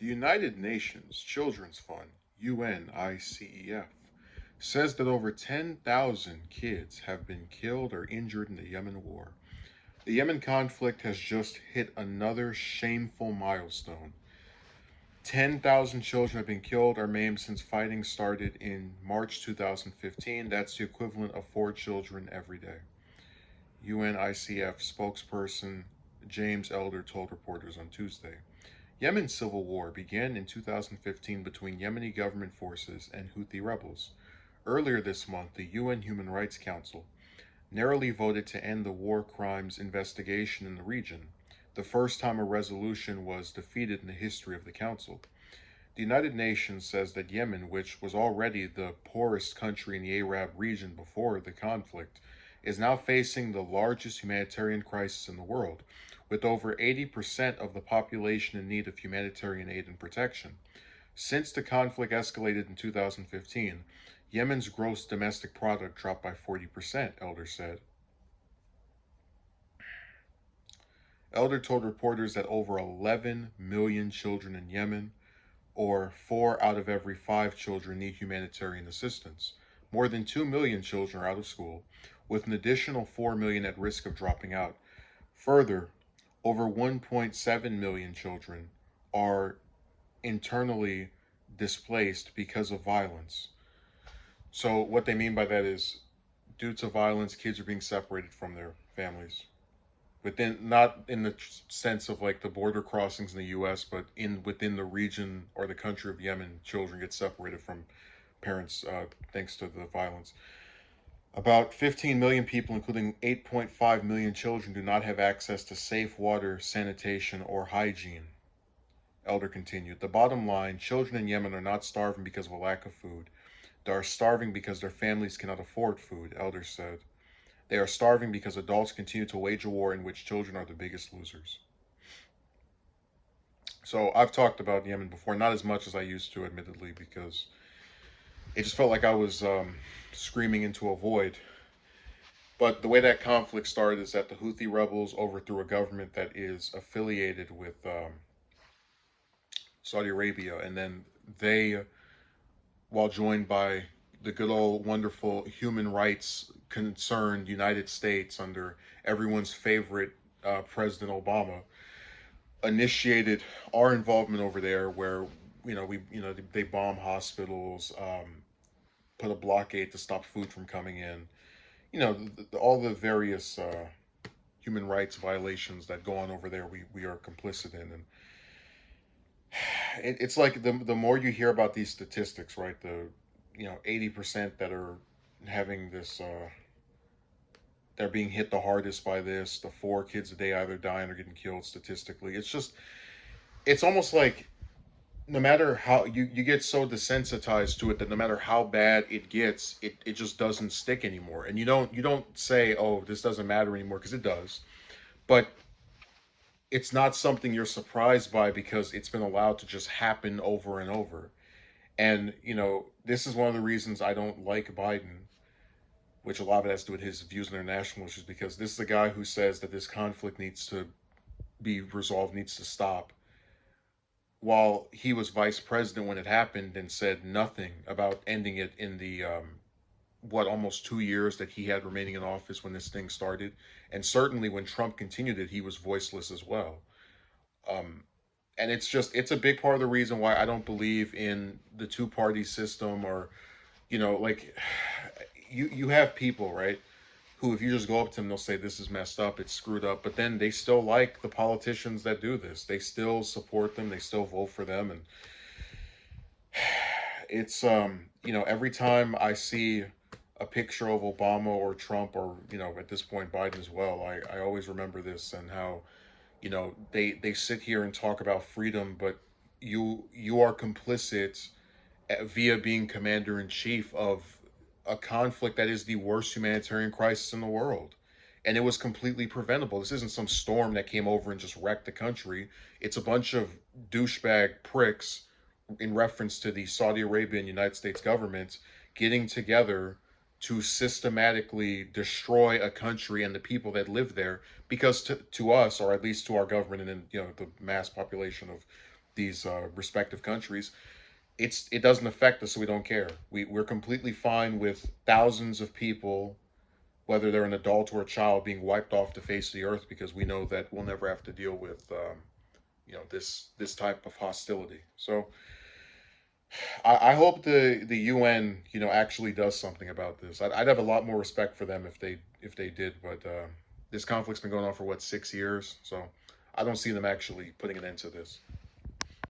The United Nations Children's Fund, UNICEF, says that over 10,000 kids have been killed or injured in the Yemen war. The Yemen conflict has just hit another shameful milestone. 10,000 children have been killed or maimed since fighting started in March 2015. That's the equivalent of 4 children every day. UNICEF spokesperson James Elder told reporters on Tuesday. Yemen's civil war began in 2015 between Yemeni government forces and Houthi rebels. Earlier this month, the UN Human Rights Council narrowly voted to end the war crimes investigation in the region, the first time a resolution was defeated in the history of the Council. The United Nations says that Yemen, which was already the poorest country in the Arab region before the conflict, is now facing the largest humanitarian crisis in the world, with over 80% of the population in need of humanitarian aid and protection. Since the conflict escalated in 2015, Yemen's gross domestic product dropped by 40%, Elder said. Elder told reporters that over 11 million children in Yemen, or 4 out of every 5 children, need humanitarian assistance. More than 2 million children are out of school, with an additional 4 million at risk of dropping out. Further, over 1.7 million children are internally displaced because of violence. So, what they mean by that is, due to violence, kids are being separated from their families. Not in the sense of like the border crossings in the U.S., but within the region or the country of Yemen, children get separated from parents thanks to the violence. About 15 million people, including 8.5 million children, do not have access to safe water, sanitation, or hygiene. Elder continued. The bottom line, children in Yemen are not starving because of a lack of food. They are starving because their families cannot afford food, Elder said. They are starving because adults continue to wage a war in which children are the biggest losers. So I've talked about Yemen before, not as much as I used to, admittedly, because it just felt like I was screaming into a void. But the way that conflict started is that the Houthi rebels overthrew a government that is affiliated with Saudi Arabia, and then they, while joined by the good old wonderful human rights concerned United States under everyone's favorite President Obama, initiated our involvement over there, where they bomb hospitals, put a blockade to stop food from coming in. All the various human rights violations that go on over there, we are complicit in. And it's like the more you hear about these statistics, right? The 80% that are having this they're being hit the hardest by this. The 4 kids a day either dying or getting killed statistically. It's almost like no matter how you get so desensitized to it that no matter how bad it gets, it just doesn't stick anymore. And you don't say, oh, this doesn't matter anymore, because it does. But it's not something you're surprised by because it's been allowed to just happen over and over. And, this is one of the reasons I don't like Biden, which a lot of it has to do with his views on international issues, because this is a guy who says that this conflict needs to be resolved, needs to stop, while he was vice president when it happened and said nothing about ending it in the, almost 2 years that he had remaining in office when this thing started. And certainly when Trump continued it, he was voiceless as well. Um, and it's a big part of the reason why I don't believe in the two-party system, or like you have people, right, who, if you just go up to them, they'll say this is messed up, it's screwed up, but then they still like the politicians that do this. They still support them, they still vote for them. And it's every time I see a picture of Obama or Trump, or at this point Biden as well, I always remember this, and how they sit here and talk about freedom, but you are complicit via being commander in chief of a conflict that is the worst humanitarian crisis in the world. And it was completely preventable. This isn't some storm that came over and just wrecked the country. It's a bunch of douchebag pricks, in reference to the Saudi Arabian United States government, getting together to systematically destroy a country and the people that live there, because to us, or at least to our government, and then the mass population of these respective countries, it doesn't affect us, so we don't care. We're completely fine with thousands of people, whether they're an adult or a child, being wiped off the face of the earth, because we know that we'll never have to deal with this type of hostility. So I hope the UN actually does something about this. I'd have a lot more respect for them if they did, but this conflict's been going on for what, 6 years, so I don't see them actually putting an end to this.